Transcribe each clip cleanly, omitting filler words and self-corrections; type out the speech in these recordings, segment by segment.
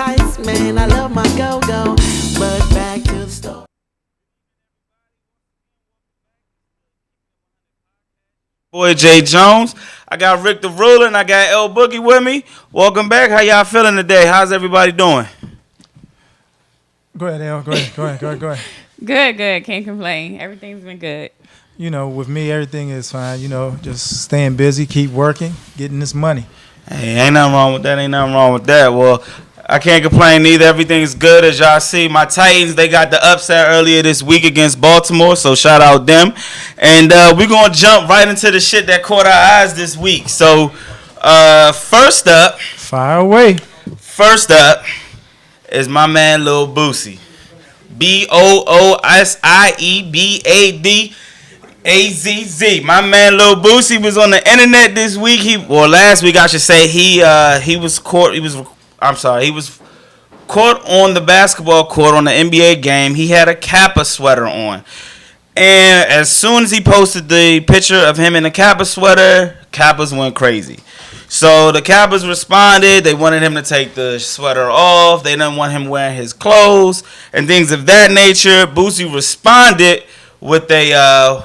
nice, man. I love my go-go. But back to the story. Boy Jay Jones. I got Rick the Ruler and I got L Boogie with me. Welcome back. How y'all feeling today? How's everybody doing? Go ahead, Al. Go ahead. Good. Can't complain. Everything's been good. You know, with me, everything is fine. You know, just staying busy, keep working, getting this money. Hey, ain't nothing wrong with that. Well, I can't complain neither. Everything's good. As y'all see, my Titans, they got the upset earlier this week against Baltimore, so shout out them. And we're going to jump right into the shit that caught our eyes this week. So, first up. Fire away. First up is my man Lil Boosie. BOOSIEBADAZZ. My man Lil Boosie was on the internet this week. Last week I should say. He was caught on the basketball court on the NBA game. He had a Kappa sweater on. And as soon as he posted the picture of him in the Kappa sweater, Kappas went crazy. So the Kappas responded. They wanted him to take the sweater off. They didn't want him wearing his clothes and things of that nature. Boosie responded with a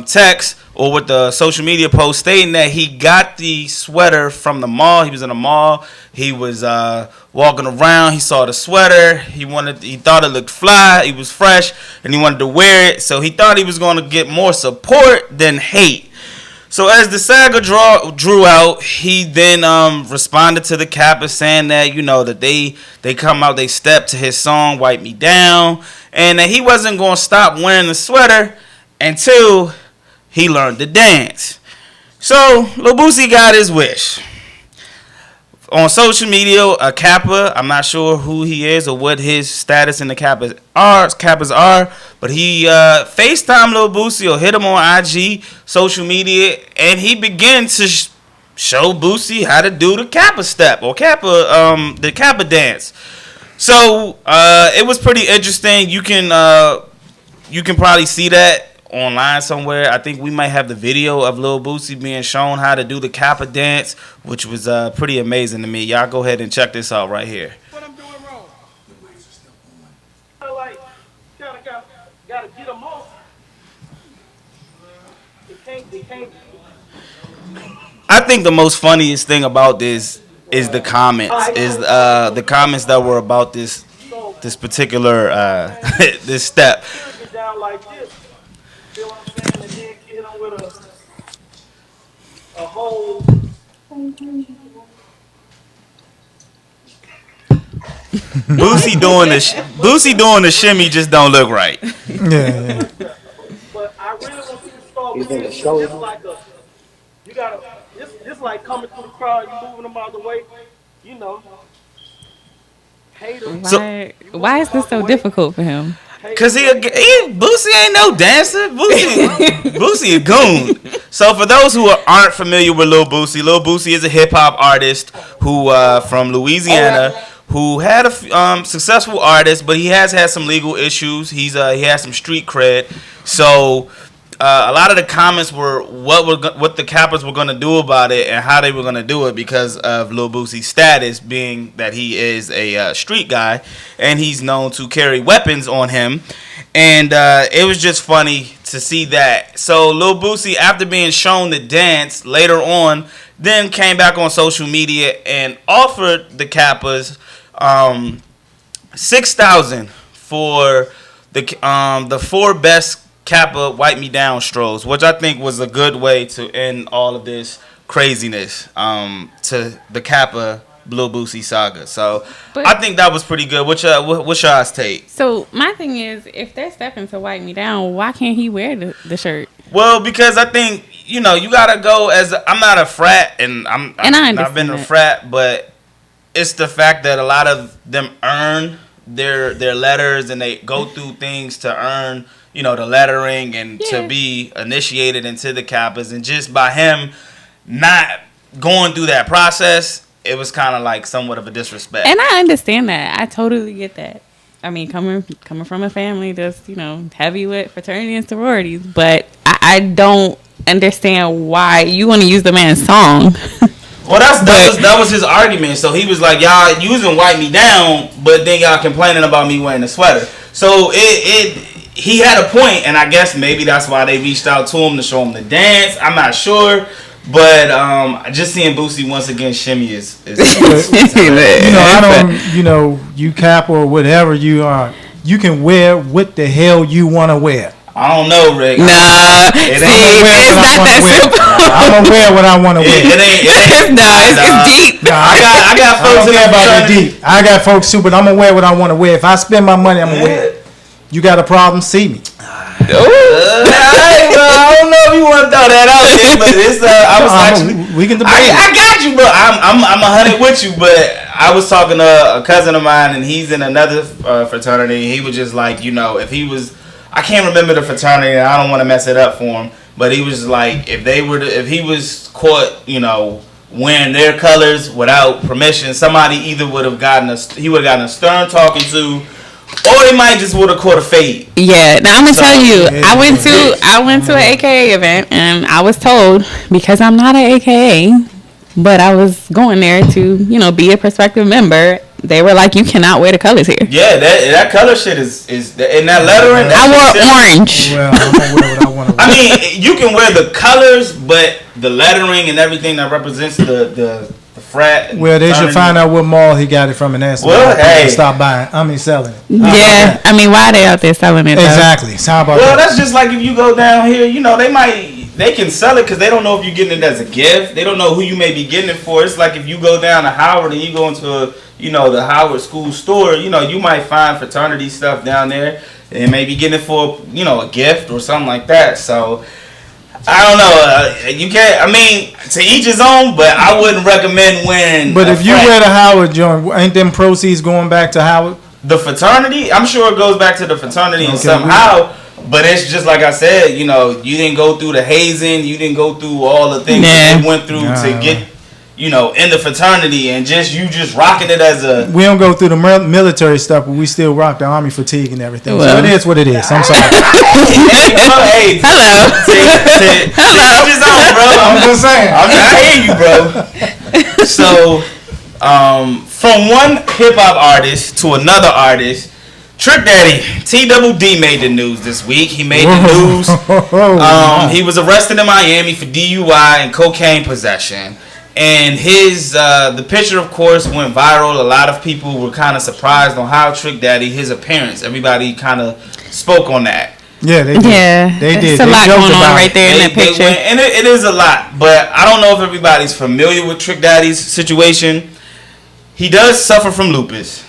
text or with the social media post stating that he got the sweater from the mall. He was in a mall. He was walking around. He saw the sweater. He thought it looked fly. It was fresh, and he wanted to wear it. So he thought he was going to get more support than hate. So as the saga drew out, he then responded to the Kappa saying that, you know, that they come out, they step to his song, Wipe Me Down, and that he wasn't going to stop wearing the sweater until he learned to dance. So Lil Boosie got his wish. On social media, a Kappa, I'm not sure who he is or what his status in the Kappas are, but he FaceTime Lil Boosie or hit him on IG, social media, and he began to show Boosie how to do the Kappa step or the Kappa dance. So it was pretty interesting. You can probably see that online somewhere. I think we might have the video of Lil Boosie being shown how to do the Kappa dance, which was pretty amazing to me. Y'all go ahead and check this out right here. What I'm doing wrong? Like, gotta get them off. They can't. I think the most funniest thing about this is the comments. The comments that were about this particular this step. Down like this. Feel what I'm saying? And then hit them with a whole. Boosie doing the shimmy just don't look right. Yeah. But I really want you to start with this. Just like you gotta. It's like coming through the crowd, you moving them out of the way. You know. Why is this so difficult for him? Cause Boosie ain't no dancer. Boosie a goon. So for those who aren't familiar with Lil Boosie is a hip hop artist who from Louisiana, who had a successful artist, but he has had some legal issues. He has some street cred. So a lot of the comments were what the Kappas were gonna do about it and how they were gonna do it because of Lil Boosie's status, being that he is a street guy and he's known to carry weapons on him, and it was just funny to see that. So Lil Boosie, after being shown the dance later on, then came back on social media and offered the Kappas $6,000 for the 4 best Kappa Wipe Me Down strolls, which I think was a good way to end all of this craziness to the Kappa Lil Boosie saga. So I think that was pretty good. What's y'all's take? So my thing is, if they're stepping to Wipe Me Down, why can't he wear the shirt? Well, because I think, you gotta go I'm not a frat, and I've been a frat, but it's the fact that a lot of them earn their letters and they go through things to earn, the lettering and to be initiated into the Kappas, and just by him not going through that process, it was kind of like somewhat of a disrespect. And I understand that. I totally get that. I mean, coming from a family that's, heavy with fraternity and sororities, but I don't understand why you want to use the man's song. Well, that was his argument. So he was like, y'all using wipe me down, but then y'all complaining about me wearing a sweater. So he had a point, and I guess maybe that's why they reached out to him to show him the dance. I'm not sure. But just seeing Boosie once again shimmy is you cap or whatever you are, you can wear what the hell you want to wear. I don't know, Rick. Nah, it's not that simple. I'm gonna wear what I want to wear. It's deep. I got folks in about deep. I got folks too, but I'm gonna wear what I want to wear. If I spend my money, I'm gonna wear it. You got a problem? See me. I don't know if you want to throw that out there, but it's we can debate. I got you, bro. I'm 100 with you, but I was talking to a cousin of mine, and he's in another fraternity. He was just like, if he was, I can't remember the fraternity, and I don't want to mess it up for him, but he was just like, if he was caught, wearing their colors without permission, somebody either would have gotten a stern talking to. Or he might just would have caught a fade. Yeah, now I'm gonna tell you, I went to an AKA event, and I was told, because I'm not an AKA, but I was going there to be a prospective member. They were like, you cannot wear the colors here. Yeah, that color shit is in that lettering. I wore orange. Well, I'm gonna wear what I want to wear. I mean, you can wear the colors, but the lettering and everything that represents the frat. Well, they should find out what mall he got it from and ask him stop buying. Selling it. Yeah, I mean, why are they out there selling it? Exactly. How about that? That's just like if you go down here, they can sell it because they don't know if you're getting it as a gift. They don't know who you may be getting it for. It's like if you go down to Howard and you go into the Howard school store, you might find fraternity stuff down there and maybe getting it for a gift or something like that. So I don't know. You can't. I mean, to each his own. But I wouldn't recommend wearing. But if you wear the Howard joint, ain't them proceeds going back to Howard? The fraternity, I'm sure it goes back to the fraternity and somehow. But it's just like I said. You didn't go through the hazing. You didn't go through all the things that they went through to get. In the fraternity, and you just rocking it as a. We don't go through the military stuff, but we still rock the Army fatigue and everything. So it is what it is. I'm sorry. Hello. I'm just on, bro. I'm just saying. I hear you, bro. So, from one hip hop artist to another artist, Trick Daddy T-Double-D made the news this week. He made the news. He was arrested in Miami for DUI and cocaine possession. And the picture, of course, went viral. A lot of people were kind of surprised on how Trick Daddy, his appearance, everybody kind of spoke on that. Yeah, they did. Yeah, they did. It's a lot going on right there in that picture. And it is a lot. But I don't know if everybody's familiar with Trick Daddy's situation. He does suffer from lupus.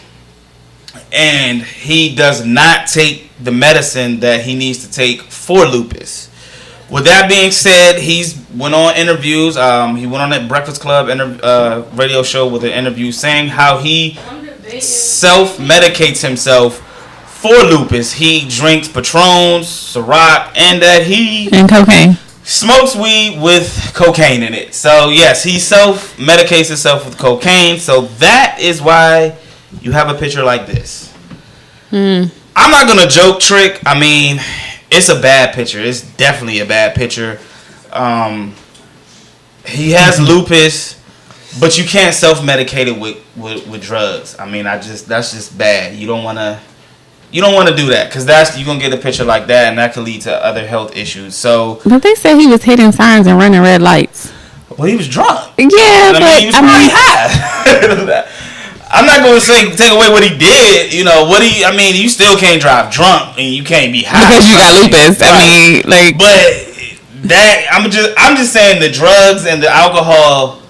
And he does not take the medicine that he needs to take for lupus. With that being said, he's went on interviews. He went on that Breakfast Club radio show with an interview saying how he self-medicates himself for lupus. He drinks Patrons, Ciroc, and that and cocaine. Smokes weed with cocaine in it. So yes, he self-medicates himself with cocaine. So that is why you have a picture like this. I'm not gonna joke, Trick. I mean, it's a bad picture. It's definitely a bad picture. He has lupus, but you can't self-medicate it with drugs. I mean, that's just bad. You don't want to do that because you're gonna get a picture like that, and that could lead to other health issues. So, but they said he was hitting signs and running red lights. Well, he was drunk. Yeah, he was probably high. I'm not going to say take away what he did. You still can't drive drunk and you can't be high because you got lupus. Right. But that I'm just saying the drugs and the alcohol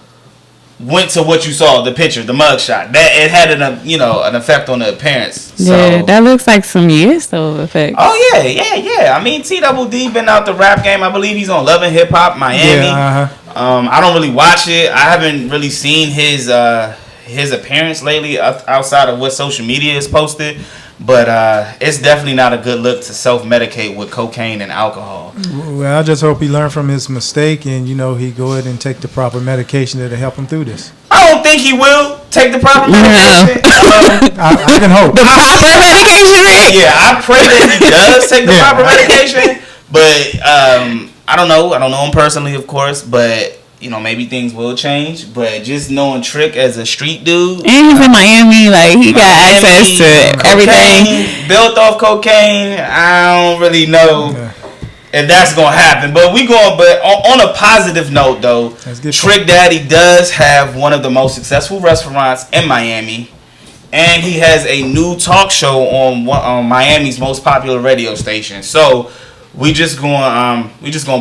went to what you saw, the picture, the mugshot. That it had an effect on the appearance. Yeah, that looks like some years though effect. Oh yeah. I mean, T-Double-D been out the rap game. I believe he's on Love and Hip Hop Miami. Yeah, I don't really watch it. I haven't really seen his appearance lately outside of what social media is posted, but it's definitely not a good look to self-medicate with cocaine and alcohol. Well, I just hope he learned from his mistake and he go ahead and take the proper medication that'll help him through this. I don't think he will take the proper medication. I can hope. The proper medication, Rick? Yeah, I pray that he does take the proper medication, but I don't know him personally, of course, but maybe things will change, but just knowing Trick as a street dude, And he's in Miami, like he got access to everything. Built off cocaine. I don't really know if that's gonna happen, but on a positive note though, Trick Daddy does have one of the most successful restaurants in Miami, and he has a new talk show on Miami's most popular radio station. So we just gonna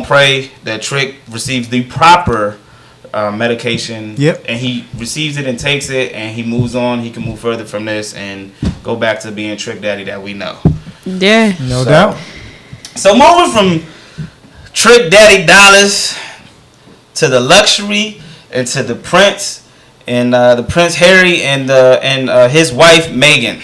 pray that Trick receives the proper medication, and he receives it and takes it, and he moves on. He can move further from this and go back to being Trick Daddy that we know. Yeah, no doubt. So moving from Trick Daddy dollars to the luxury and to the Prince and the Prince Harry and his wife Meghan.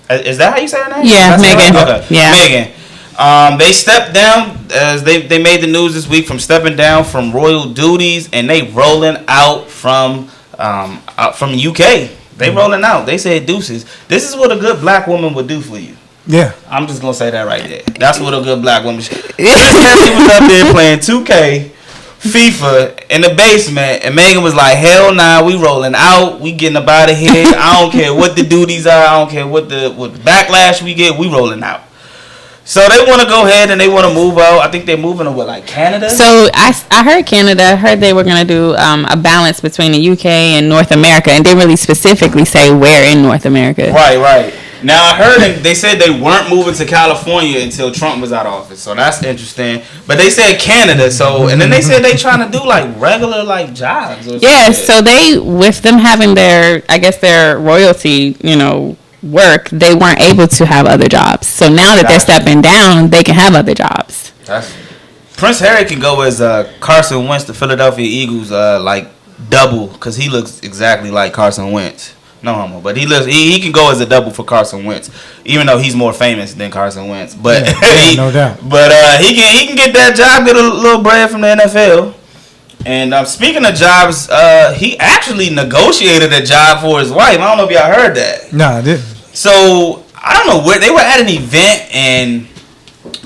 Is that how you say her name? Yeah, Meghan. Right? Okay. Yeah, Meghan. They stepped down as they made the news this week from stepping down from royal duties, and they rolling out from UK. They rolling out. They said deuces. This is what a good black woman would do for you. Yeah, I'm just gonna say that right there. That's what a good black woman should. Prince Harry was up there playing 2K, FIFA in the basement, and Meghan was like, "Hell nah, we rolling out. We getting up out of here. I don't care what the duties are. I don't care what the backlash we get. We rolling out." So they want to go ahead and they want to move out. I think they're moving to like Canada. So I heard Canada. I heard they were gonna do a balance between the UK and North America, and they really specifically say where in North America. Right. Now I heard they said they weren't moving to California until Trump was out of office, so that's interesting. But they said Canada, and then they said they trying to do like regular like jobs. Yeah, so they with them having their royalty, work, they weren't able to have other jobs. So now that they're stepping down, they can have other jobs. Prince Harry can go as Carson Wentz, the Philadelphia Eagles, like double, because he looks exactly like Carson Wentz. No homo, but he can go as a double for Carson Wentz, even though he's more famous than Carson Wentz. But no doubt. But he can get that job, get a little bread from the NFL. And speaking of jobs, he actually negotiated a job for his wife. I don't know if y'all heard that. No, I didn't. So I don't know where they were at an event, and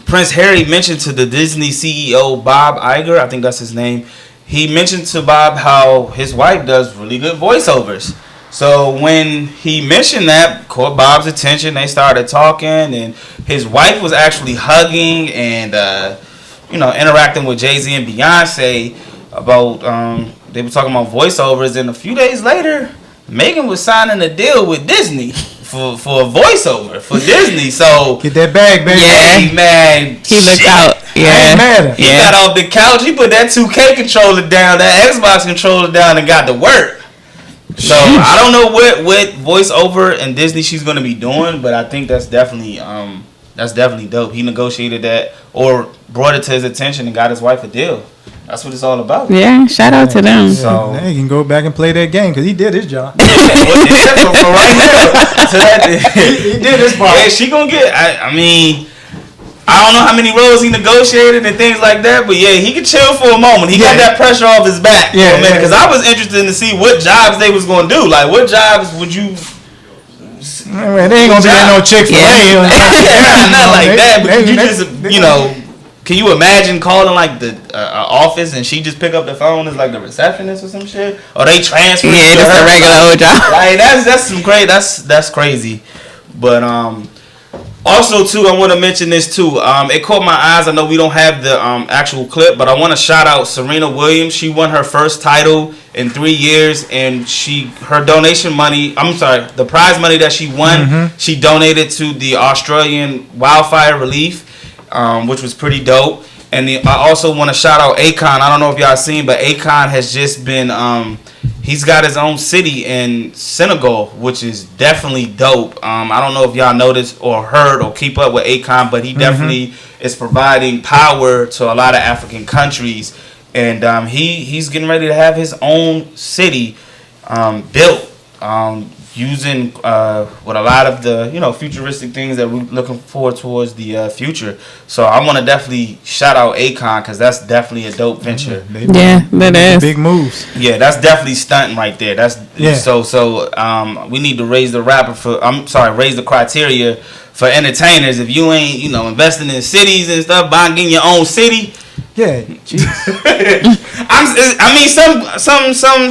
Prince Harry mentioned to the Disney CEO Bob Iger, I think that's his name. He mentioned to Bob how his wife does really good voiceovers. So when he mentioned that, caught Bob's attention. They started talking, and his wife was actually hugging and interacting with Jay-Z and Beyonce about. They were talking about voiceovers, and a few days later, Meghan was signing a deal with Disney for a voiceover for Disney. So get that bag, baby. Yeah, man. He looked out. Yeah, I ain't mad. He got off the couch. He put that 2K controller down, that Xbox controller down, and got to work. So I don't know what voiceover and Disney she's gonna be doing, but I think that's definitely dope. He negotiated that or brought it to his attention and got his wife a deal. That's what it's all about. Yeah, shout out to them. Yeah, so he can go back and play that game because he did his job. For right now, he did his part. Yeah, she gonna get. I don't know how many roles he negotiated and things like that, but yeah, he could chill for a moment. He got that pressure off his back for a minute, because I was interested to see what jobs they was going to do. Like, what jobs would you... Man, they ain't going to be no Chick-fil-A. Not like that, but you just, can you imagine calling like the office and she just pick up the phone as like the receptionist or some shit? Or they transfer? Yeah, just a regular old job. Like, that's some crazy. That's crazy. But also, too, I want to mention this, too. It caught my eyes. I know we don't have the actual clip, but I want to shout out Serena Williams. She won her first title in 3 years, and her donation money, the prize money that she won, she donated to the Australian wildfire relief, which was pretty dope. And I also want to shout out Akon. I don't know if y'all seen, but Akon has just been... he's got his own city in Senegal, which is definitely dope. I don't know if y'all noticed or heard or keep up with Akon, but he definitely is providing power to a lot of African countries. And he's getting ready to have his own city built using with a lot of the futuristic things that we're looking forward towards the future. So I want to definitely shout out Akon, because that's definitely a dope venture. Yeah, that is big moves. Yeah, that's definitely stunting right there. So we need to raise the raise the criteria for entertainers. If you ain't investing in cities and stuff, buying your own city. Yeah, I mean,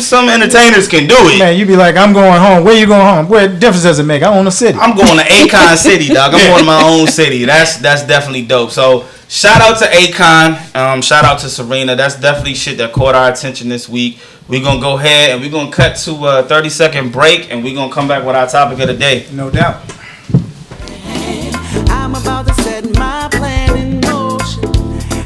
some entertainers can do it. Man, you be like, I'm going home. Where you going home? What difference does it make? I own a city. I'm going to Akon City, dog. I'm going to my own city. That's definitely dope. So shout out to Akon. Shout out to Serena. That's definitely shit that caught our attention this week. We're going to go ahead and we're going to cut to a 30-second break, and we're going to come back with our topic of the day. No doubt. I'm about to set my plan in motion.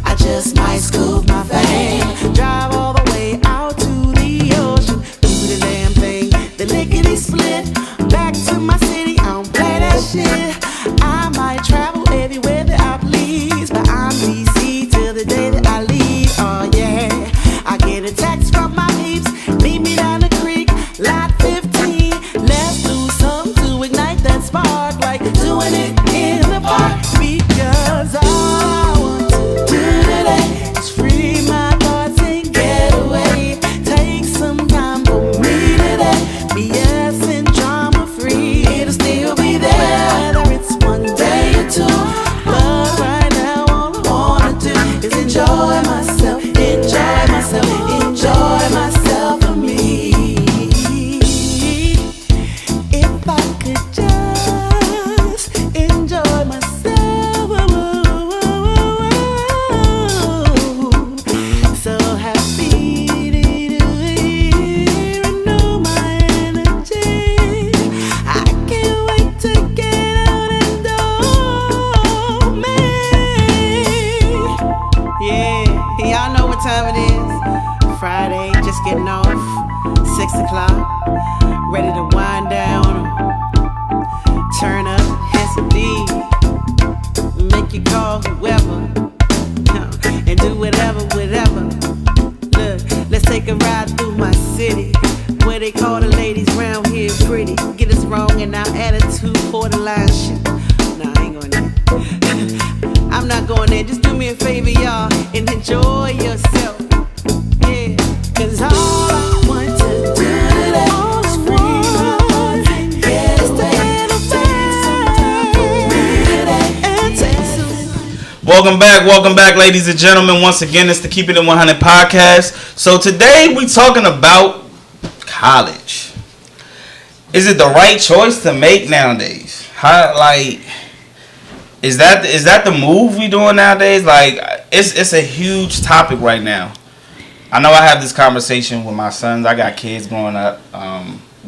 I just might scoop my van, drive all the way out to the ocean, do the damn thing, the lickety split, back to my city. I don't play that shit. I might travel everywhere that I please, but I'm DC till the day that I leave. Oh yeah, I get a text from my peeps, meet me down the creek, lot 15. Let's do something to ignite that spark, like doing it in the park, because all I want to do today is free my thoughts and get away. Take some time for me today. BS and drama free, it'll still be there, whether it's one day or two. But right now all I wanna do is enjoy myself, enjoy myself, enjoy myself for me. If I could just enjoy myself. So happy to renew my energy. I can't wait to get out and do me. Yeah, y'all know what time it is. Friday, just getting off, 6 o'clock, ready to wind down, turn up, hit some D, make you call whoever, and do whatever. Look, let's take a ride through my city, where they call the ladies round here pretty. Get us wrong and our attitude borderline shit. Nah, I ain't going there. I'm not going there. Just do me a favor, y'all, and enjoy yourself. Yeah, 'cause all I want to do today is free my thoughts and get away. Take some time for me today and take some. Welcome back, ladies and gentlemen. Once again, it's the Keepin' It 100 podcast. So today we talking about college. Is it the right choice to make nowadays? How, like, is that the move we doing nowadays? Like, it's a huge topic right now. I know I have this conversation with my sons. I got kids growing up,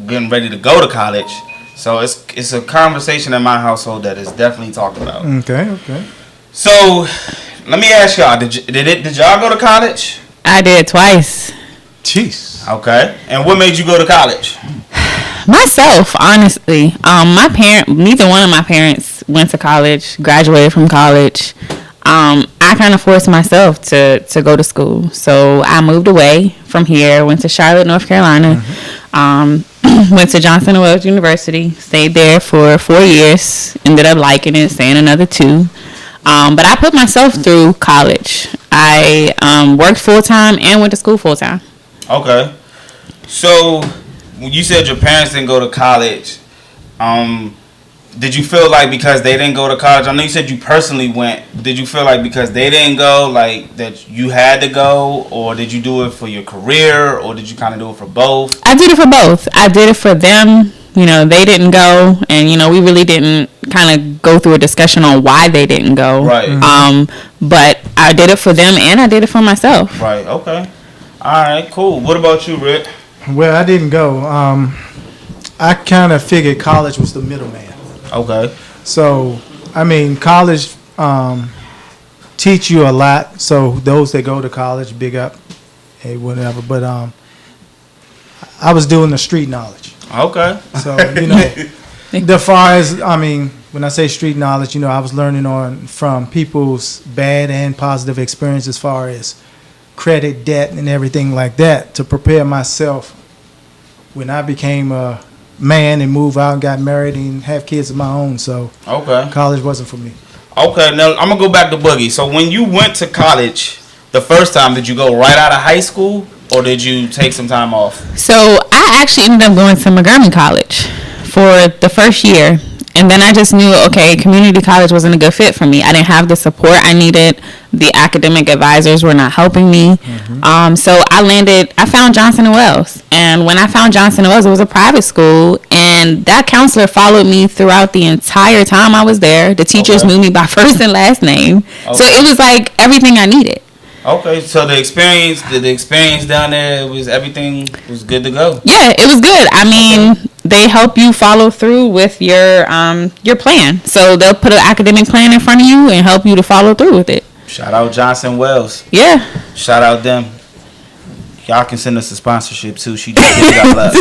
getting ready to go to college. So it's a conversation in my household that is definitely talked about. Okay. So let me ask y'all: Did y'all go to college? I did twice. Jeez. Okay. And what made you go to college? Myself, honestly. Neither one of my parents went to college, graduated from college. I kind of forced myself to go to school. So I moved away from here, went to Charlotte, North Carolina, went to Johnson & Wales University, stayed there for 4 years, ended up liking it, staying another 2. But I put myself through college. I worked full-time and went to school full-time. Okay. So when you said your parents didn't go to college, did you feel like because they didn't go to college, I know you said you personally went, did you feel like because they didn't go, like that you had to go, or did you do it for your career, or did you kind of do it for both? I did it for both. I did it for them. You know, they didn't go, and, you know, we really didn't kind of go through a discussion on why they didn't go. Right. But I did it for them, and I did it for myself. Right, okay. All right, cool. What about you, Rick? Well, I didn't go. I kind of figured college was the middleman. Okay. So, I mean, college teach you a lot. So those that go to college, big up, hey, whatever. But I was doing the street knowledge. Okay. So, you know, the far as, I mean, when I say street knowledge, you know, I was learning from people's bad and positive experience as far as credit, debt, and everything like that to prepare myself when I became a man and move out and got married and have kids of my own. So okay, college wasn't for me. Okay, now I'm gonna go back to Boogie. So when you went to college the first time, did you go right out of high school or did you take some time off? So I actually ended up going to Montgomery College for the first year, And then I just knew, okay, community college wasn't a good fit for me. I didn't have the support I needed. The academic advisors were not helping me. So I found Johnson & Wales. And when I found Johnson & Wales, it was a private school. And that counselor followed me throughout the entire time I was there. The teachers knew me by first and last name. So it was like everything I needed. Okay, so the experience down there everything was good to go. Yeah, it was good. I mean, they help you follow through with your plan. So they'll put an academic plan in front of you and help you to follow through with it. Shout out Johnson Wells. Yeah. Shout out them. Y'all can send us a sponsorship too. She just got love.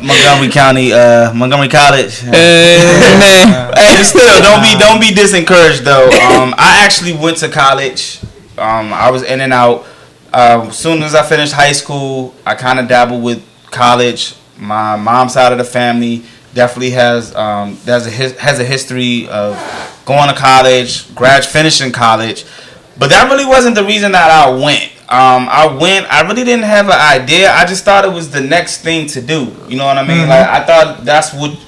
Montgomery County, Montgomery College. But still, don't be disencouraged though. I actually went to college. I was in and out. As soon as I finished high school, I kind of dabbled with college. My mom's side of the family definitely has a history of going to college, finishing college. But that really wasn't the reason that I went. I really didn't have an idea. I just thought it was the next thing to do. You know what I mean? Like, I thought that's what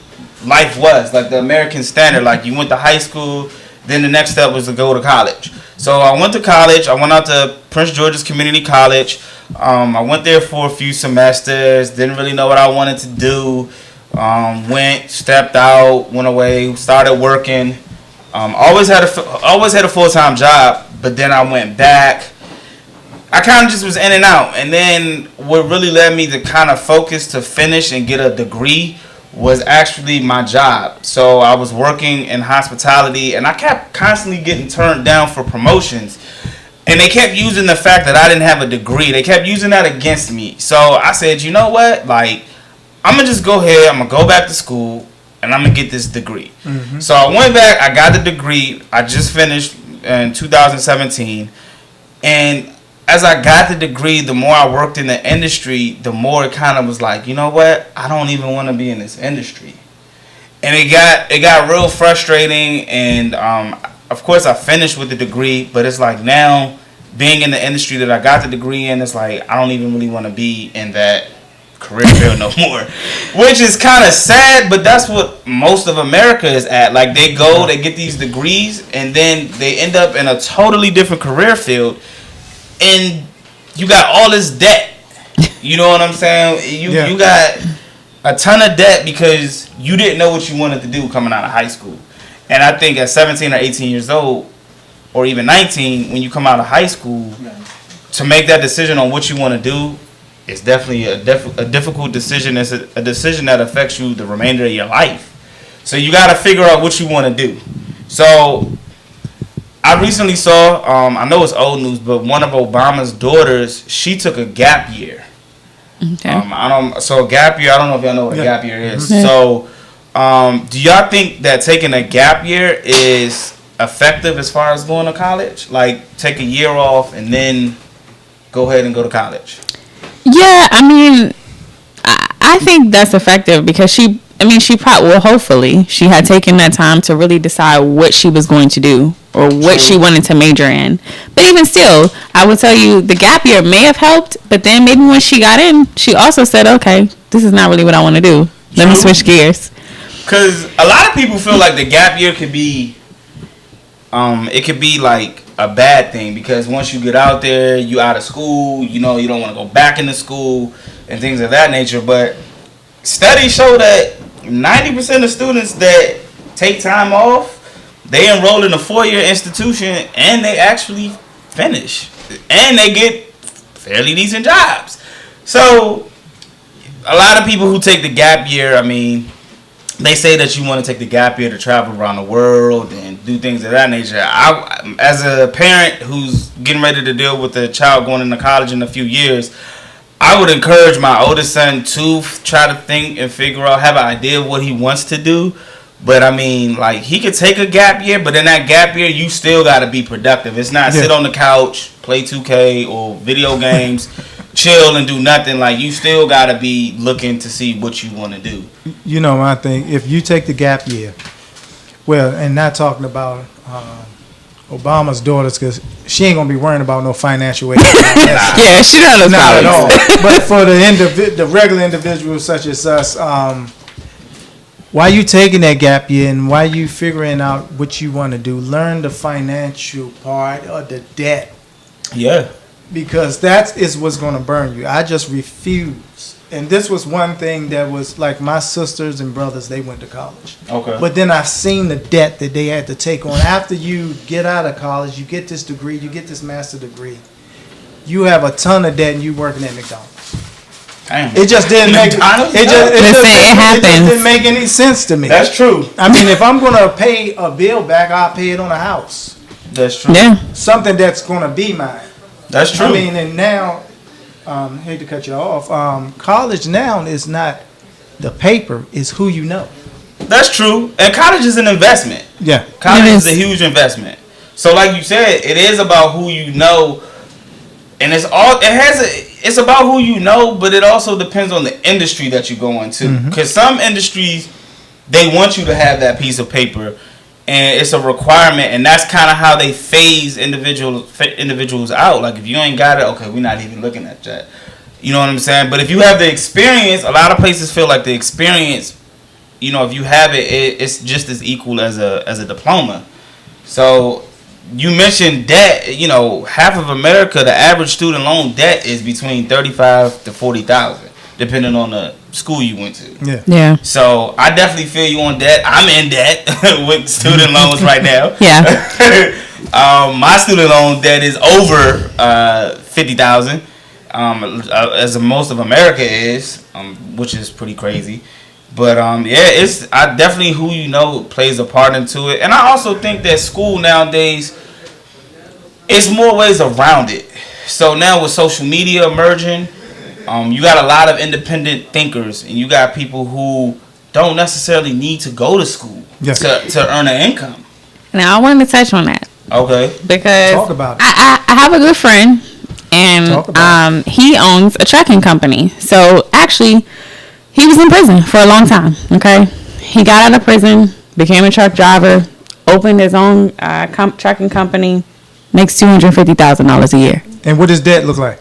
life was, like the American standard. Like, you went to high school, then the next step was to go to college. So I went to college. I went out to Prince George's Community College. I went there for a few semesters. Didn't really know what I wanted to do. Stepped out, went away, started working. Always had a full-time job, but then I went back. I kind of just was in and out. And then what really led me to kind of focus to finish and get a degree was actually my job. So I was working in hospitality, and I kept constantly getting turned down for promotions. And they kept using the fact that I didn't have a degree. They kept using that against me. So I said, you know what? Like, I'm going to just go ahead. I'm going to go back to school, and I'm going to get this degree. So I went back. I got the degree. I just finished in 2017. And as I got the degree, the more I worked in the industry, the more it kind of was like, you know what? I don't even want to be in this industry. And it got real frustrating. And of course, I finished with the degree, but it's like now being in the industry that I got the degree in, it's like I don't even really want to be in that career field no more, which is kind of sad. But that's what most of America is at. Like, they get these degrees, and then they end up in a totally different career field. And you got all this debt. You know what I'm saying? You got a ton of debt because you didn't know what you wanted to do coming out of high school. And I think at 17 or 18 years old, or even 19, when you come out of high school, to make that decision on what you want to do is definitely a difficult decision. It's a decision that affects you the remainder of your life. So you got to figure out what you want to do. So I recently saw, I know it's old news, but one of Obama's daughters, she took a gap year. Okay. So a gap year, I don't know if y'all know what a gap year is. So, do y'all think that taking a gap year is effective as far as going to college? Like, take a year off and then go ahead and go to college? Yeah, I mean, I think that's effective because hopefully she had taken that time to really decide what she was going to do or what she wanted to major in. But even still, I would tell you the gap year may have helped, but then maybe when she got in, she also said, okay, this is not really what I want to do. Let me switch gears. Because a lot of people feel like the gap year could be, it could be like a bad thing because once you get out there, you out of school, you know, you don't want to go back into school and things of that nature. But studies show that 90% of students that take time off, they enroll in a 4-year institution and they actually finish. And they get fairly decent jobs. So, a lot of people who take the gap year, I mean, they say that you want to take the gap year to travel around the world and do things of that nature. I, as a parent who's getting ready to deal with a child going into college in a few years, I would encourage my oldest son to try to think and figure out, have an idea of what he wants to do. But I mean, like, he could take a gap year, but in that gap year, you still got to be productive. It's not sit on the couch, play 2K or video games, chill and do nothing. Like, you still got to be looking to see what you want to do. You know, my thing, if you take the gap year, well, and not talking about Obama's daughters, because she ain't gonna be worrying about no financial aid. Yeah, she doesn't. Not at all. But for the regular individuals such as us, While you taking that gap year and while you figuring out what you want to do, learn the financial part of the debt. Yeah. Because that is what's going to burn you. I just refuse. And this was one thing that was like my sisters and brothers, they went to college. Okay. But then I've seen the debt that they had to take on. After you get out of college, you get this degree, you get this master's degree. You have a ton of debt and you working at McDonald's. Damn. It just didn't make it happens. It just didn't make any sense to me. That's true. I mean, if I'm gonna pay a bill back, I'll pay it on a house. That's true. Yeah. Something that's gonna be mine. That's true. I mean, and now, hate to cut you off. College now is not the paper; it's who you know. That's true. And college is an investment. Yeah. College is a huge investment. So, like you said, it is about who you know, and it's about who you know, but it also depends on the industry that you go into. Because some industries, they want you to have that piece of paper, and it's a requirement, and that's kind of how they phase individuals out. Like, if you ain't got it, okay, we're not even looking at that. You know what I'm saying? But if you have the experience, a lot of places feel like the experience, you know, if you have it, it's just as equal as a diploma. So you mentioned debt. You know, half of America, the average student loan debt is between $35,000 to $40,000, depending on the school you went to. Yeah. Yeah. So I definitely feel you on debt. I'm in debt with student loans right now. Yeah. My student loan debt is over $50,000, as most of America is, which is pretty crazy. But it's definitely who you know plays a part into it, and I also think that school nowadays, it's more ways around it. So now with social media emerging, you got a lot of independent thinkers, and you got people who don't necessarily need to go to school to earn an income. Now I wanted to touch on that. Okay. Because Talk about it. I have a good friend, and he owns a trucking company. So actually, he was in prison for a long time. Okay, he got out of prison, became a truck driver, opened his own trucking company, makes $250,000 a year. And what does debt look like?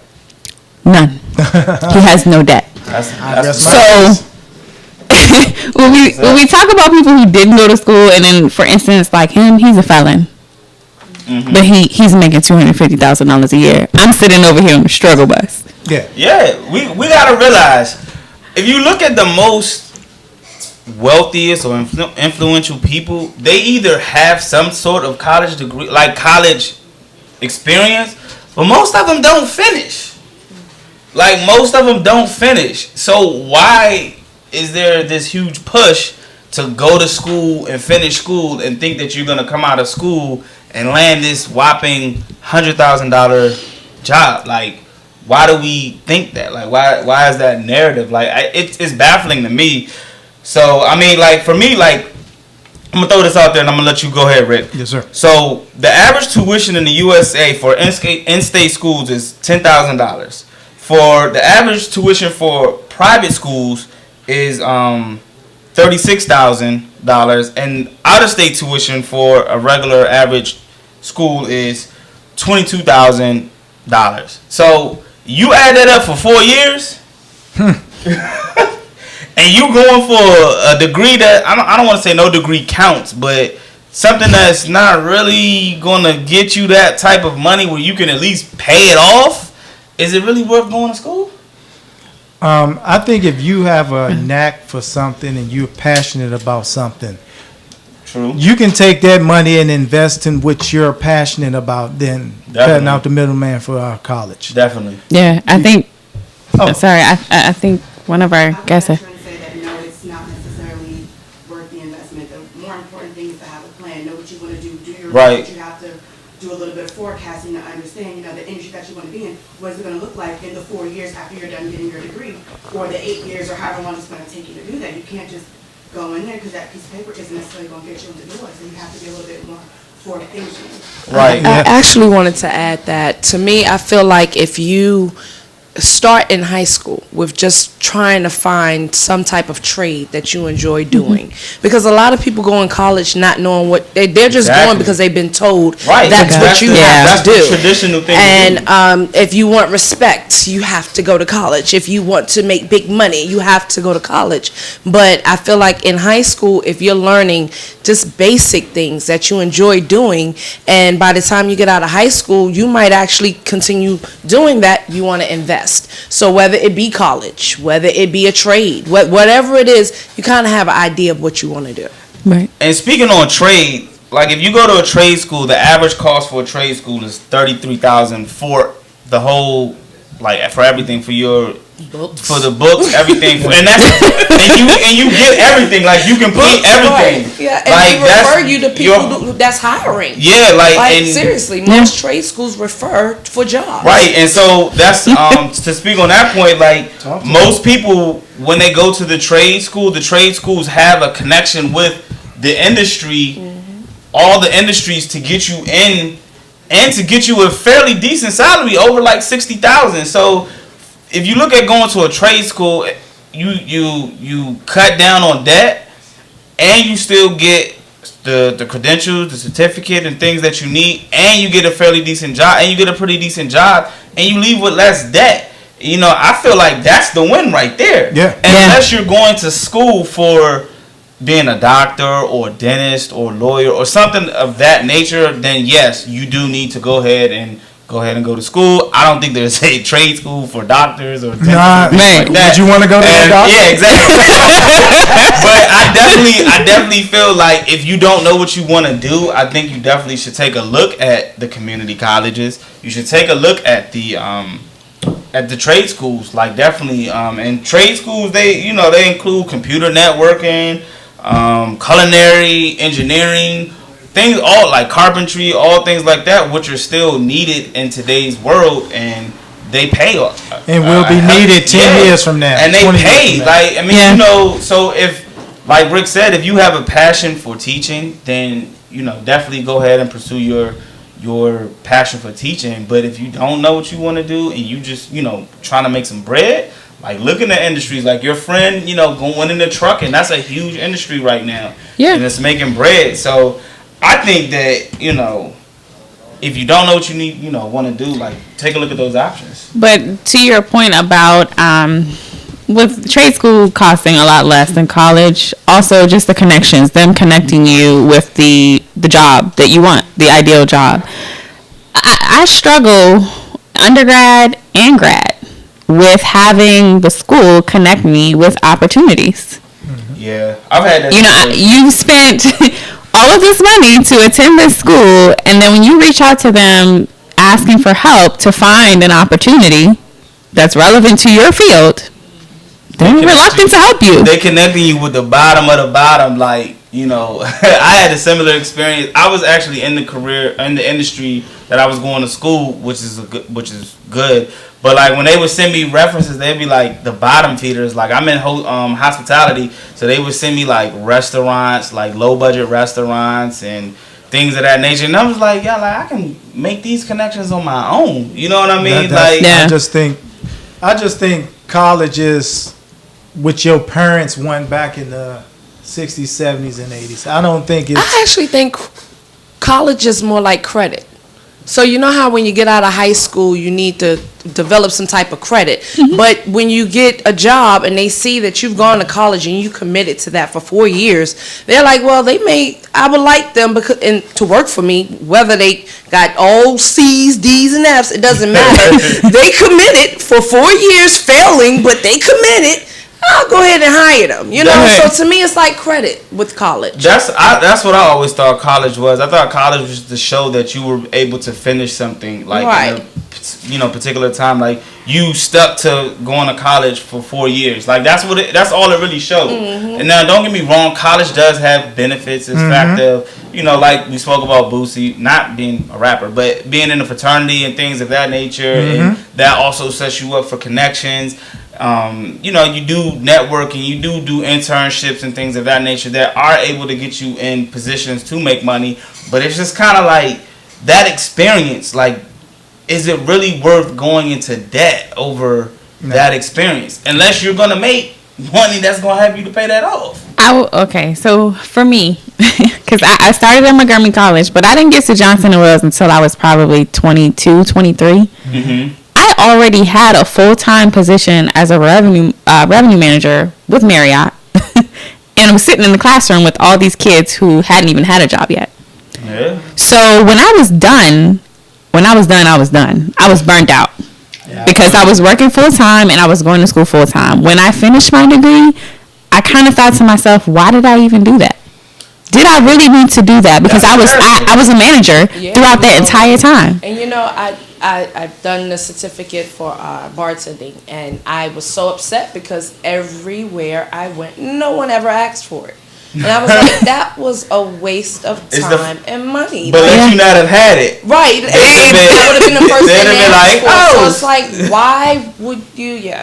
None. He has no debt. That's So when we talk about people who didn't go to school, and then for instance like him, he's a felon, but he's making $250,000 a year. I'm sitting over here on the struggle bus. Yeah. We gotta realize, if you look at the most wealthiest or influential people, they either have some sort of college degree, like college experience, but most of them don't finish. So why is there this huge push to go to school and finish school and think that you're gonna come out of school and land this whopping $100,000 job? Like, why do we think that? Like, why is that narrative? Like, it's baffling to me. So, I mean, like, for me, like, I'm going to throw this out there and I'm going to let you go ahead, Rick. Yes, sir. So, the average tuition in the USA for in-state schools is $10,000. For the average tuition for private schools is $36,000. And out-of-state tuition for a regular average school is $22,000. So, you add that up for 4 years, and you going for a degree that I don't want to say no degree counts, but something that's not really gonna get you that type of money where you can at least pay it off. Is it really worth going to school? I think if you have a knack for something and you're passionate about something, true, you can take that money and invest in what you're passionate about, then cutting out the middleman for college. Definitely. Yeah, I think. Sorry, I think one of our guests. I'm trying to say that no, it's not necessarily worth the investment. The more important thing is to have a plan, know what you want to do your research. You have to do a little bit of forecasting to understand, the industry that you want to be in. What is it going to look like in the 4 years after you're done getting your degree, or the 8 years, or however long it's going to take you to do that. You can't just go in there because that piece of paper isn't necessarily going to get you in the door. So you have to be a little bit more forward thinking. Right. I actually wanted to add that, to me, I feel like if you start in high school with just trying to find some type of trade that you enjoy doing, because a lot of people go in college not knowing what they're just going because they've been told that's what you have to do. That's the traditional thing. And if you want respect, you have to go to college. If you want to make big money, you have to go to college. But I feel like in high school, if you're learning just basic things that you enjoy doing, and by the time you get out of high school, you might actually continue doing that, you want to invest. So whether it be college, whether it be a trade, whatever it is, you kind of have an idea of what you want to do. Right. And speaking on trade, like if you go to a trade school, the average cost for a trade school is $33,000 for the whole, like for everything, for your Books. for the books, everything, and that's and you get everything, like you complete everything. Right. Yeah, and like they refer you to people that's hiring. Yeah, like and, seriously, most trade schools refer for jobs. Right, and so that's to speak on that point. Like most people, when they go to the trade schools have a connection with the industry, all the industries to get you in, and to get you a fairly decent salary over like $60,000. So if you look at going to a trade school, you cut down on debt, and you still get the credentials, the certificate, and things that you need, and you get a fairly decent job, and you get a pretty decent job, and you leave with less debt. You know, I feel like that's the win right there. Yeah. Unless you're going to school for being a doctor or a dentist or lawyer or something of that nature, then yes, you do need to go ahead and go to school. I don't think there's a trade school for doctors or dentists. Nah, like that. Would you want to go to a doctor? Yeah, exactly. But I definitely feel like if you don't know what you want to do, I think you definitely should take a look at the community colleges. You should take a look at the trade schools. Like definitely, and trade schools they include computer networking, culinary, engineering, things all like carpentry, all things like that, which are still needed in today's world, and they pay. And will be needed 10 years from now. And they pay. Like, I mean, so if, like Rick said, if you have a passion for teaching, then, definitely go ahead and pursue your passion for teaching. But if you don't know what you want to do and you just, trying to make some bread, like look in the industries, like your friend, going into trucking, that's a huge industry right now. Yeah. And it's making bread. So I think that, if you don't know what you need, want to do, like take a look at those options. But to your point about with trade school costing a lot less than college, also just the connections, them connecting you with the job that you want, the ideal job. I struggle, undergrad and grad, with having the school connect me with opportunities. Yeah, I've had that. You spent all of this money to attend this school, and then when you reach out to them asking for help to find an opportunity that's relevant to your field, they're reluctant to help you. They connecting you with the bottom of the bottom. Like, I had a similar experience. I was actually in the industry that I was going to school, which is good. But like when they would send me references, they'd be like the bottom feeders. Like I'm in hospitality, so they would send me like restaurants, like low budget restaurants and things of that nature. And I was like, yeah, like I can make these connections on my own. You know what I mean? I just think college is what your parents went back in the 60s, 70s, and 80s. I don't think it's... I actually think college is more like credit. So you know how when you get out of high school, you need to develop some type of credit. Mm-hmm. But when you get a job and they see that you've gone to college and you committed to that for 4 years, they're like, well, I would like them to work for me, whether they got all C's, D's, and F's, it doesn't matter. They committed for 4 years, failing, but they committed. I'll go ahead and hire them. So to me, it's like credit with college. That's what I always thought college was. I thought college was to show that you were able to finish something like in a particular time. Like you stuck to going to college for 4 years. Like that's all it really showed. Mm-hmm. And now don't get me wrong, college does have benefits. It's fact of like we spoke about Boosie not being a rapper, but being in a fraternity and things of that nature, and that also sets you up for connections. You do networking, you do internships and things of that nature that are able to get you in positions to make money. But it's just kind of like that experience. Like, is it really worth going into debt over that experience unless you're gonna make money that's gonna have you to pay that off. Okay, so for me, because I started at Montgomery College, but I didn't get to Johnson & Wales until I was probably 22, 23. Mm-hmm. I already had a full-time position as a revenue manager with Marriott. And I was sitting in the classroom with all these kids who hadn't even had a job yet. Yeah. So when I was done. I was burnt out. Yeah. Because I was working full-time and I was going to school full-time. When I finished my degree, I kind of thought to myself, why did I even do that? Did I really need to do that? Because I was a manager throughout that entire time. And you know, I've done the certificate for bartending, and I was so upset because everywhere I went, no one ever asked for it. And I was like, that was a waste of time and money. But let you not have had it. Right. That would have been the first thing they like, oh. So it's like, why would you,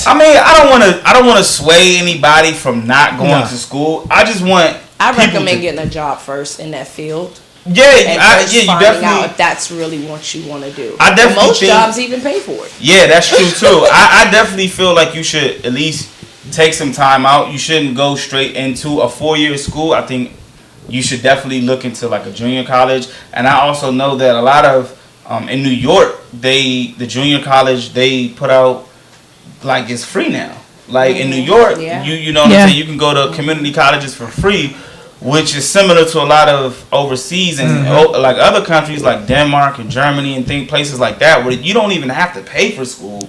I mean, I don't want to sway anybody from not going to school. I just want I recommend getting a job first in that field. Yeah, you definitely out if that's really what you want to do. I definitely and most jobs even pay for it. Yeah, that's true too. I definitely feel like you should at least take some time out. You shouldn't go straight into a 4-year school. I think you should definitely look into like a junior college. And I also know that a lot of in New York, the junior college they put out like it's free now. Like in New York, you know what I'm saying. You can go to community colleges for free, which is similar to a lot of overseas and like other countries like Denmark and Germany and places like that where you don't even have to pay for school.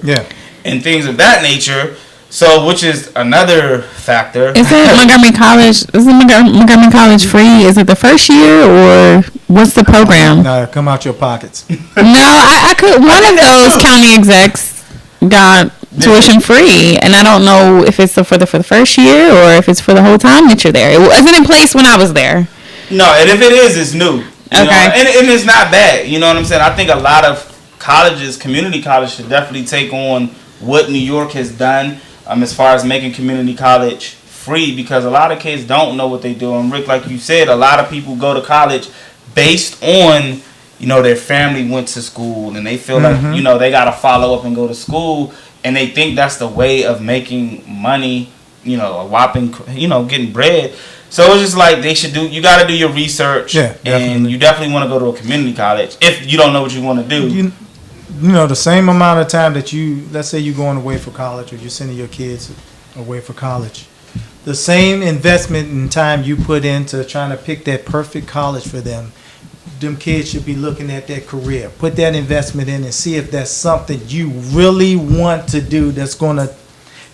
And things of that nature. So, which is another factor. Is it Montgomery College? Is it Montgomery College free? Is it the first year or what's the program? No, come out your pockets. No, I could. One of those county execs got tuition free, and I don't know if it's for the first year or if it's for the whole time that you're there. It wasn't in place when I was there. No, and if it is, it's new. Okay, and it's not bad. You know what I'm saying? I think a lot of colleges, community colleges, should definitely take on what New York has done. As far as making community college free, because a lot of kids don't know what they do. And Rick, like you said, a lot of people go to college based on, their family went to school and they feel like, they got to follow up and go to school. And they think that's the way of making money, a whopping, getting bread. So it's just like you got to do your research. Yeah, and you definitely want to go to a community college if you don't know what you want to do. The same amount of time that let's say you're going away for college or you're sending your kids away for college, the same investment in time you put into trying to pick that perfect college for them kids should be looking at their career. Put that investment in and see if that's something you really want to do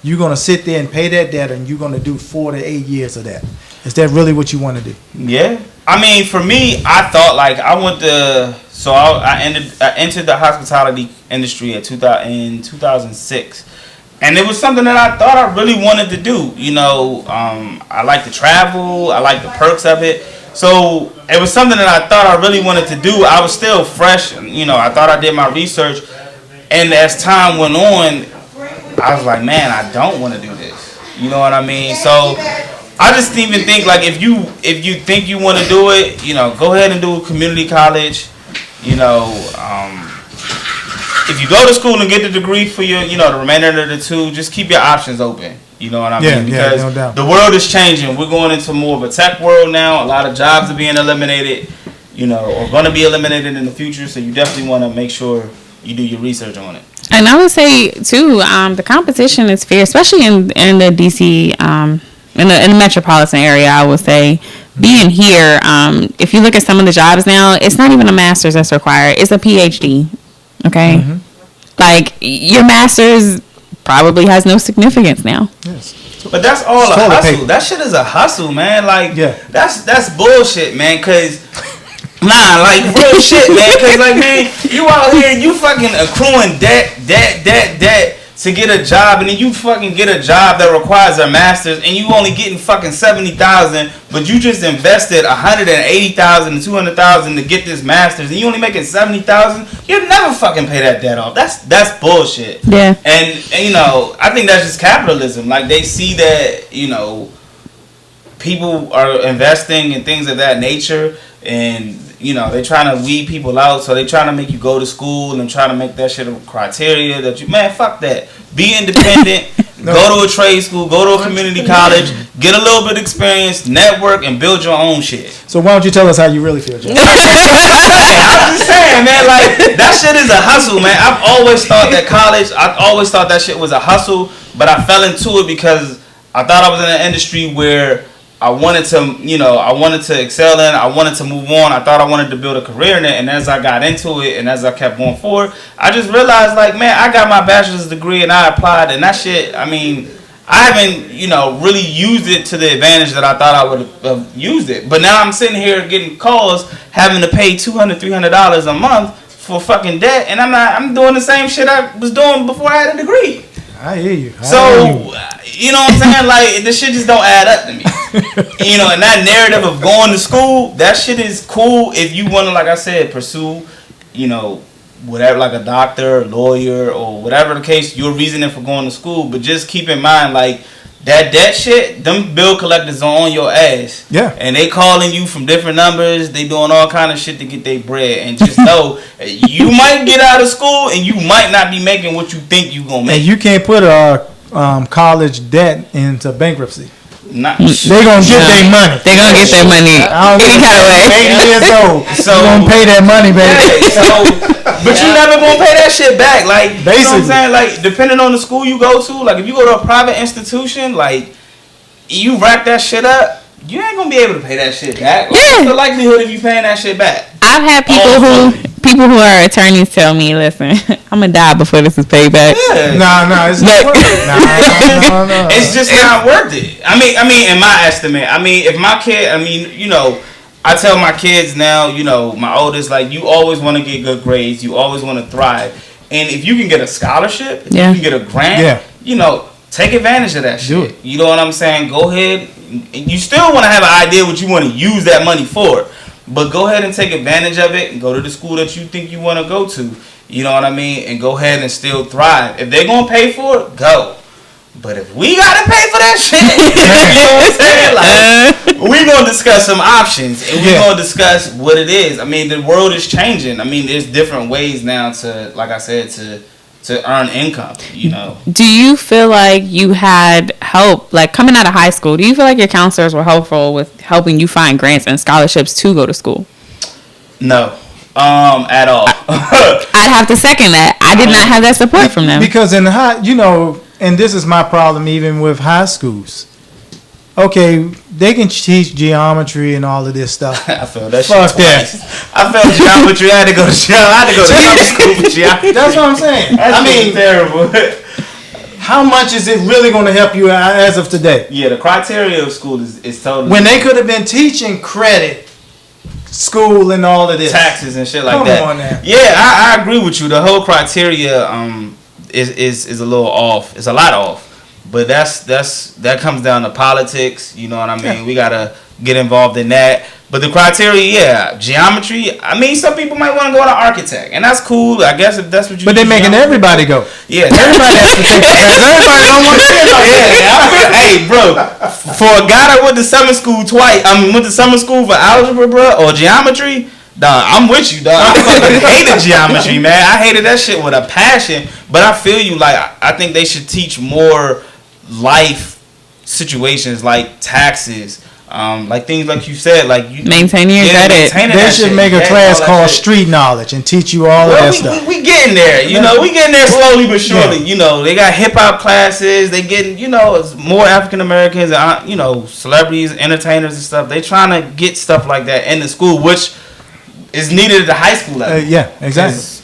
you're going to sit there and pay that debt and you're going to do 4 to 8 years of that. Is that really what you want to do? Yeah. I mean, for me, I thought like I entered the hospitality industry in 2006. And it was something that I thought I really wanted to do. I like to travel. I like the perks of it. So it was something that I thought I really wanted to do. I was still fresh. I thought I did my research. And as time went on, I was like, man, I don't want to do this. You know what I mean? So I just even think like if you think you want to do it, go ahead and do a community college. If you go to school and get the degree for your, the remainder of the 2, just keep your options open. You know what I mean? Because no doubt. The world is changing. We're going into more of a tech world now. A lot of jobs are being eliminated, or going to be eliminated in the future. So you definitely want to make sure you do your research on it. And I would say too, the competition is fair, especially in the DC, in the metropolitan area. I would say being here, if you look at some of the jobs now, it's not even a master's that's required; it's a PhD. Okay, like your master's probably has no significance now. Yes. But that's all a hustle. That shit is a hustle, man. Like, that's bullshit, man. Cause like real shit, man. Cause like, man, you out here, you fucking accruing debt to get a job, and then you fucking get a job that requires a master's, and you only getting fucking $70,000, but you just invested $180,000 and $200,000 to get this master's, and you only making $70,000. You'll never fucking pay that debt off. That's bullshit. Yeah. And I think that's just capitalism. Like they see that people are investing in things of that nature, and you know, they trying to weed people out, so they trying to make you go to school and trying to make that shit a criteria that you, man, fuck that. Be independent, go to a trade school, go to a community college, get a little bit of experience, network, and build your own shit. So why don't you tell us how you really feel, Jay? I'm just saying, man, like, that shit is a hustle, man. I've always thought that shit was a hustle, but I fell into it because I thought I was in an industry where I wanted to excel in. I wanted to move on. I thought I wanted to build a career in it. And as I got into it and as I kept going forward, I just realized, like, man, I got my bachelor's degree and I applied. And that shit, I mean, I haven't, really used it to the advantage that I thought I would have used it. But now I'm sitting here getting calls, having to pay $200, $300 a month for fucking debt. And I'm doing the same shit I was doing before I had a degree. I hear you. You know what I'm saying? Like, this shit just don't add up to me. And that narrative of going to school, that shit is cool if you want to, like I said, pursue, whatever, like a doctor, lawyer, or whatever the case, your reasoning for going to school. But just keep in mind, like, that debt shit, them bill collectors are on your ass. Yeah. And they calling you from different numbers. They doing all kind of shit to get their bread. And just know, you might get out of school and you might not be making what you think you gonna make. And you can't put college debt into bankruptcy. They gonna get their money. They gonna get their money any kind of way. 80 years old. So you gonna pay that money, baby. But you never gonna pay that shit back. Like, basically, you know what I'm saying? Like, depending on the school you go to, like, if you go to a private institution, like, you rack that shit up, you ain't gonna be able to pay that shit back. Like, what's the likelihood of you paying that shit back? I've had people who are attorneys tell me, listen, I'm gonna die before this is paid back. Yeah. No, it's not worth it. No. It's just not worth it. I mean, in my estimate, if my kid, I tell my kids now, my oldest, like, you always want to get good grades, you always want to thrive, and if you can get a scholarship, if you can get a grant, take advantage of that shit. You know what I'm saying? Go ahead. You still want to have an idea what you want to use that money for, but go ahead and take advantage of it and go to the school that you think you want to go to. You know what I mean? And go ahead and still thrive. If they're going to pay for it, go. But if we got to pay for that shit, you know what I'm saying? Like, we're going to discuss some options and we're going to discuss what it is. I mean, the world is changing. I mean, there's different ways now to, like I said, to earn income, Do you feel like you had help, like coming out of high school, do you feel like your counselors were helpful with helping you find grants and scholarships to go to school? No, at all. I'd have to second that. I did not have that support from them. Because in and this is my problem even with high schools. Okay, they can teach geometry and all of this stuff. I felt that shit twice. I felt geometry. I had to go to summer school for geometry. That's what I'm saying. Terrible. How much is it really going to help you as of today? Yeah, the criteria of school is totally... When they could have been teaching credit, school, and all of this. Taxes and shit like Come that. on now. Yeah, I agree with you. The whole criteria is a little off. It's a lot off. But that comes down to politics, you know what I mean? Yeah. We gotta get involved in that. But the criteria, geometry. I mean, some people might want to go to architect, and that's cool. I guess if that's what you. But they're making everybody go. Yeah, everybody has to take class. Everybody don't want to see it. Hey, bro, for a guy that went to summer school twice, went to summer school for algebra, bro, or geometry. Dog, I'm with you, dog. I fucking hated geometry, man. I hated that shit with a passion. But I feel you. Like, I think they should teach more life situations like taxes, like things like you said, like you maintaining your credit. They should make a class called street knowledge and teach you all of that stuff. We getting there, we getting there slowly but surely. They got hip hop classes. They getting, more African Americans, celebrities, entertainers and stuff. They trying to get stuff like that in the school, which is needed at the high school level. Yeah, exactly.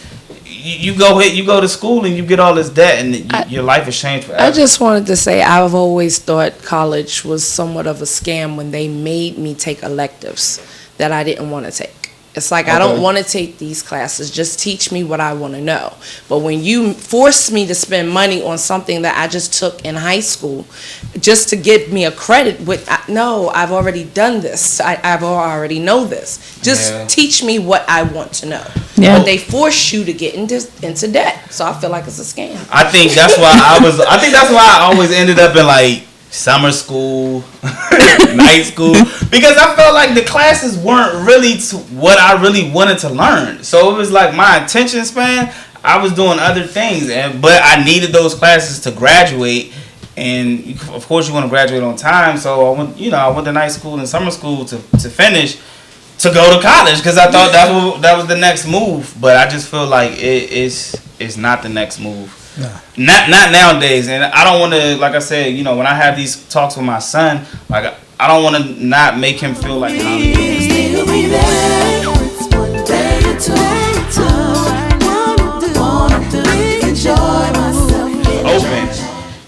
You go to school and you get all this debt and your life has changed forever. I just wanted to say I've always thought college was somewhat of a scam when they made me take electives that I didn't want to take. It's like, I don't want to take these classes. Just teach me what I want to know. But when you force me to spend money on something that I just took in high school just to give me a credit with, no, I've already done this. I've already know this. Just teach me what I want to know. Yeah. But they force you to get into debt. So I feel like it's a scam. I think that's why I always ended up in like summer school, night school, because I felt like the classes weren't really to what I really wanted to learn. So it was like my attention span, I was doing other things, but I needed those classes to graduate. And of course, you want to graduate on time. So I went to night school and summer school to finish, to go to college, because I thought that was the next move. But I just feel like it's not the next move. Not nowadays. And I don't want to, like I said, when I have these talks with my son, like I don't want to not make him feel like how he is. Still be there. It's one day or two. Wanna do, enjoy myself. Open.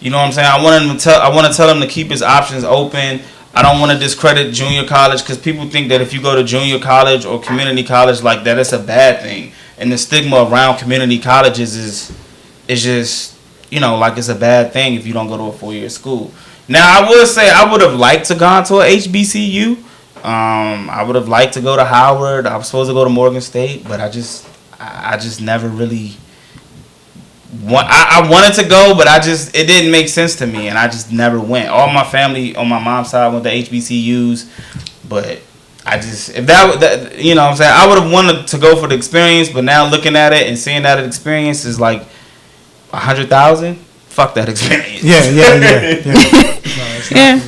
You know what I'm saying? I want to tell him to keep his options open. I don't want to discredit junior college, because people think that if you go to junior college or community college like that, it's a bad thing. And the stigma around community colleges is just, like it's a bad thing if you don't go to a 4-year school. Now, I would say I would have liked to gone to a HBCU. I would have liked to go to Howard. I was supposed to go to Morgan State, but I just never really. I wanted to go, but it didn't make sense to me, and I just never went. All my family on my mom's side went to HBCUs, but if that you know what I'm saying, I would have wanted to go for the experience, but now looking at it and seeing that experience is like 100,000. Fuck that experience. Yeah. Yeah.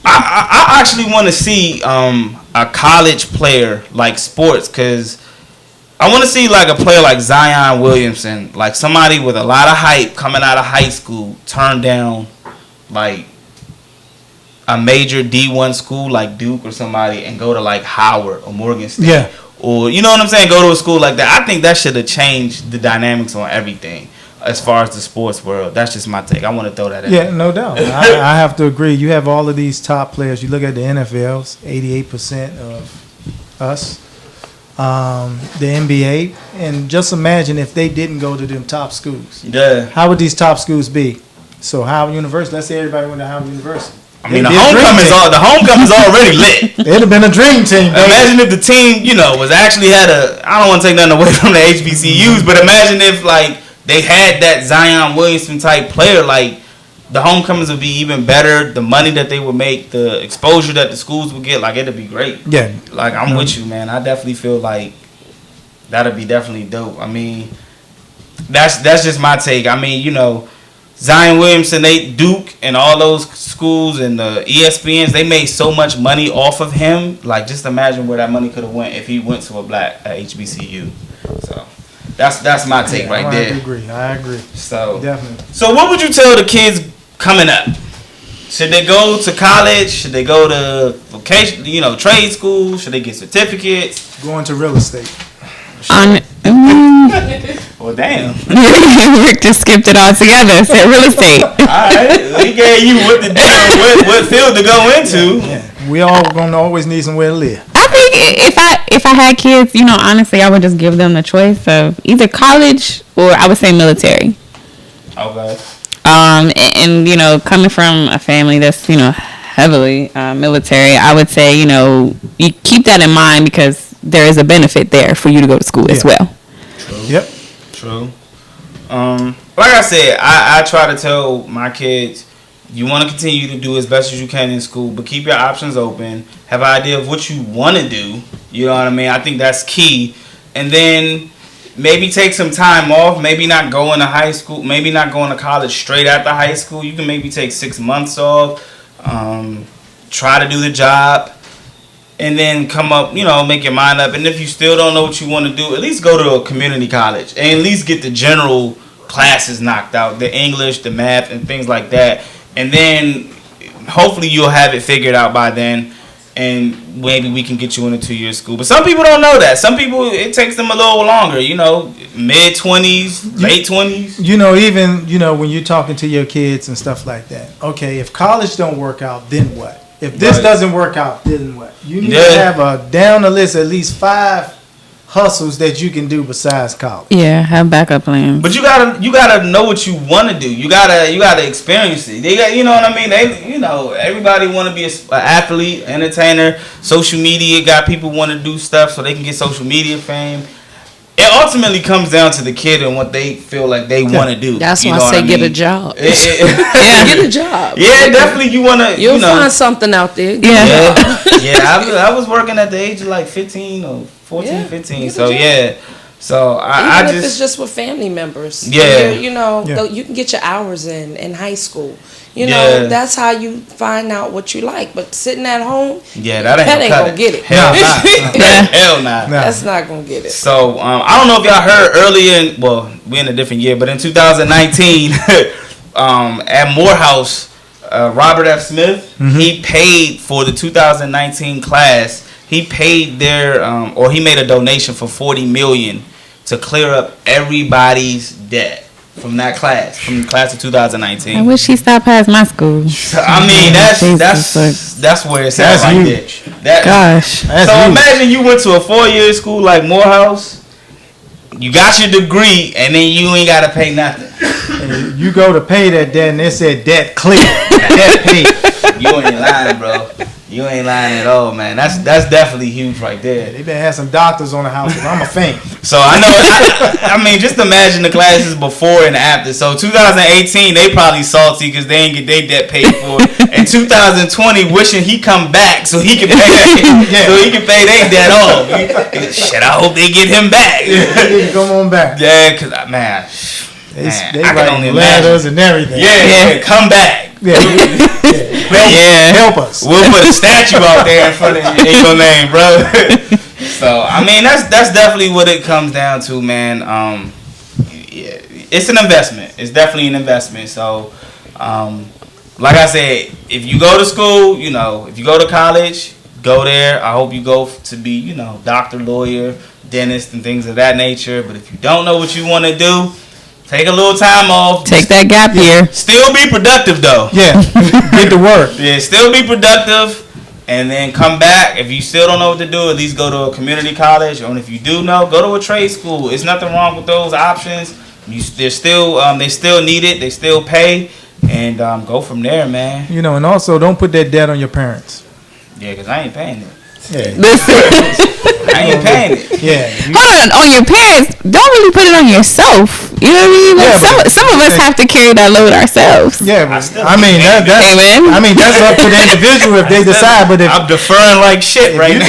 I actually want to see a college player like sports, because I want to see like a player like Zion Williamson, like somebody with a lot of hype coming out of high school, turn down like a major D1 school like Duke or somebody and go to like Howard or Morgan State. Yeah. Or, you know what I'm saying, go to a school like that. I think that should have changed the dynamics on everything as far as the sports world. That's just my take. I want to throw that in. Yeah, no doubt. I have to agree. You have all of these top players. You look at the NFLs, 88% of us. The NBA, and just imagine if they didn't go to them top schools. Yeah. How would these top schools be? So Howard University, let's say everybody went to Howard University. I mean, the homecoming's already lit. It'd have been a dream team, baby. Imagine if the team, was actually I don't want to take nothing away from the HBCUs, but imagine if, like, they had that Zion Williamson type player, like, the homecomings would be even better. The money that they would make, the exposure that the schools would get, like, it'd be great. Yeah. Like, I'm with you, man. I definitely feel like that'd be definitely dope. I mean, that's just my take. I mean, Zion Williamson, Duke, and all those schools and the ESPNs, they made so much money off of him. Like, just imagine where that money could have went if he went to a black HBCU. So that's my take right there. I agree. So definitely. So what would you tell the kids coming up? Should they go to college? Should they go to vocation? Trade school? Should they get certificates? Going to real estate. Well, damn. Rick just skipped it all together. Said real estate. All right. He gave you what to do, what field to go into. Yeah. We all gonna always need somewhere to live. I think if I had kids, honestly, I would just give them the choice of either college or I would say military. Okay. And coming from a family that's heavily military, I would say you keep that in mind because there is a benefit there for you to go to school as well. True. Yep. True. Like I said, I try to tell my kids, you want to continue to do as best as you can in school, but keep your options open. Have an idea of what you want to do. You know what I mean? I think that's key. And then maybe take some time off. Maybe not going to high school. Maybe not going to college straight after high school. You can maybe take 6 months off. Try to do the job. And then come up, make your mind up. And if you still don't know what you want to do, at least go to a community college. And at least get the general classes knocked out. The English, the math, and things like that. And then hopefully you'll have it figured out by then. And maybe we can get you in a 2-year school. But some people don't know that. Some people, it takes them a little longer. Mid-20s, late 20s. Even, when you're talking to your kids and stuff like that. Okay, if college don't work out, then what? If this doesn't work out, then what? You need to have down the list at least 5 hustles that you can do besides college. Yeah, have backup plans. But you gotta know what you want to do. You gotta experience it. They got, you know what I mean? Everybody want to be an athlete, entertainer. Social media got people want to do stuff so they can get social media fame. it ultimately comes down to the kid and what they feel like they want to do. That's you why know I say what get mean? a job. Yeah, Get a job. Yeah, definitely. You want to. You'll you know, find something out there. I was working at the age of like 15 or 14, 15. So yeah. So Even if it's just with family members. Yeah. You can get your hours in high school. You know, that's how you find out what you like. But sitting at home, that ain't gonna get it. Hell nah. Hell nah. That's not gonna get it. So I don't know if y'all heard earlier. We're in a different year, but in 2019, at Morehouse, Robert F. Smith, he paid for the 2019 class. He paid or he made a donation for $40 million to clear up everybody's debt from that class, from the class of 2019. I wish he stopped past my school. So, I mean, that's where it's at right there. Gosh. So imagine you went to a 4-year school like Morehouse. You got your degree, and then you ain't got to pay nothing. And you go to pay that debt, and it said debt clear. Debt paid. You ain't lying, bro. You ain't lying at all, man. That's definitely huge right there. They better have some doctors on the house, because I'm a faint. So I know. I mean, just imagine the classes before and after. So 2018, they probably salty because they ain't get their debt paid for. And 2020, wishing he come back so he can pay their debt off. Shit, I hope they get him back. Come on back. Yeah, because man, they I can only letters imagine. and everything. Yeah, come back. Help us. We'll put a statue out there in front of your name, bro. So I mean, that's definitely what it comes down to, man. Yeah, it's an investment. It's definitely an investment. So, like I said, if you go to school, if you go to college, go there. I hope you go to be, doctor, lawyer, dentist, and things of that nature. But if you don't know what you want to do, take a little time off. Take that gap year. Still be productive, though. Yeah. Get to work. Yeah, still be productive. And then come back. If you still don't know what to do, at least go to a community college. Or if you do know, go to a trade school. There's nothing wrong with those options. They still need it. They still pay. And go from there, man. And also don't put that debt on your parents. Yeah, because I ain't paying it. Yeah. I ain't paying it. Yeah. Hold on your parents. Don't really put it on yourself. You know what I mean? Like some of us have to carry that load ourselves. Yeah, but that's up to the individual if they decide. But if I'm deferring like shit right now.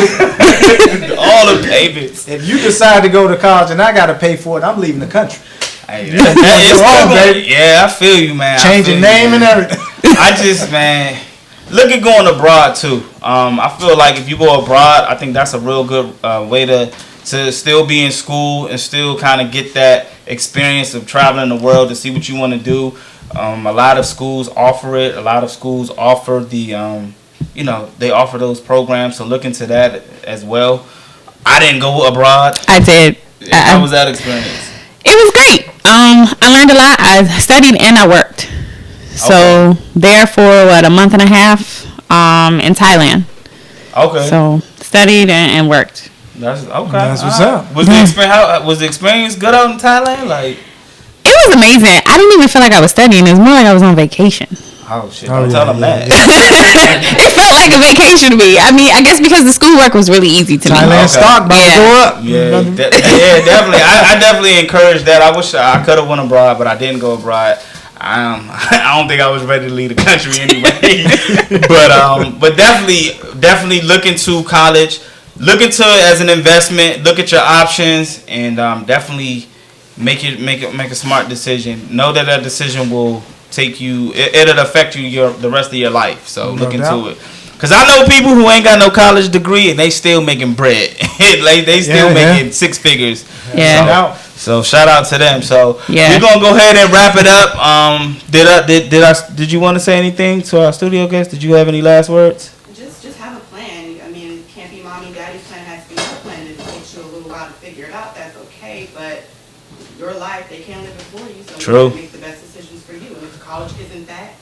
All the payments. If you decide to go to college and I got to pay for it, I'm leaving the country. Hey, it's wrong, baby. Yeah, I feel you, man. Changing name and everything. Man. Look at going abroad too. I feel like if you go abroad, I think that's a real good way to still be in school and still kind of get that experience of traveling the world to see what you want to do. A lot of schools offer it. A lot of schools offer the, they offer those programs. So look into that as well. I didn't go abroad. I did. How was that experience? It was great. I learned a lot. I studied and I worked. So there for a month and a half in Thailand. Okay. So studied and worked. That's okay. That's what's up. Was the experience good out in Thailand? Like, it was amazing. I didn't even feel like I was studying. It was more like I was on vacation. Oh shit! Don't tell them that. It felt like a vacation to me. I mean, I guess because the schoolwork was really easy to me. Thailand stock about to go up. Yeah, definitely. I definitely encourage that. I wish I could have went abroad, but I didn't go abroad. I don't think I was ready to leave the country anyway. but definitely look into college. Look into it as an investment. Look at your options, and definitely make a smart decision. Know that decision will take you. It'll affect you the rest of your life. So look into it. Cause I know people who ain't got no college degree and they still making bread. Like they still making 6 figures. Yeah. So shout out to them. So we're gonna go ahead and wrap it up. Did you want to say anything to our studio guests? Did you have any last words? Just have a plan. I mean, it can't be mommy, daddy's plan. It has to be your plan. It takes you a little while to figure it out. That's okay. But your life, they can't live it for you. So you have to make the best decisions for you. And if college isn't that,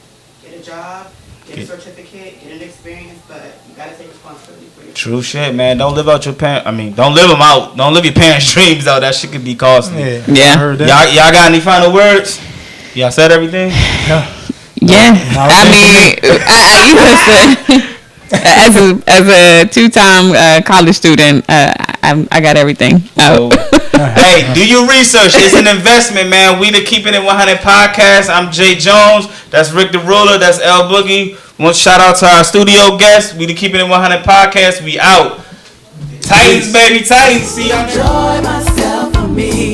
get a job. Get a certificate, get an experience, but you gotta take responsibility for your True shit, man. Don't live out your parents. Don't live them out. Don't live your parents' dreams out. That shit could be costly. Yeah. I heard that. Y'all got any final words? Y'all said everything? Yeah. I mean, as a 2-time college student, I got everything. So, Hey, do your research. It's an investment, man. We the Keeping It 100 podcast. I'm Jay Jones. That's Rick the Ruler. That's L Boogie. One shout out to our studio guests. We the Keeping It 100 podcast. We out. Titans, baby, Titans. See y'all. Enjoy myself for me.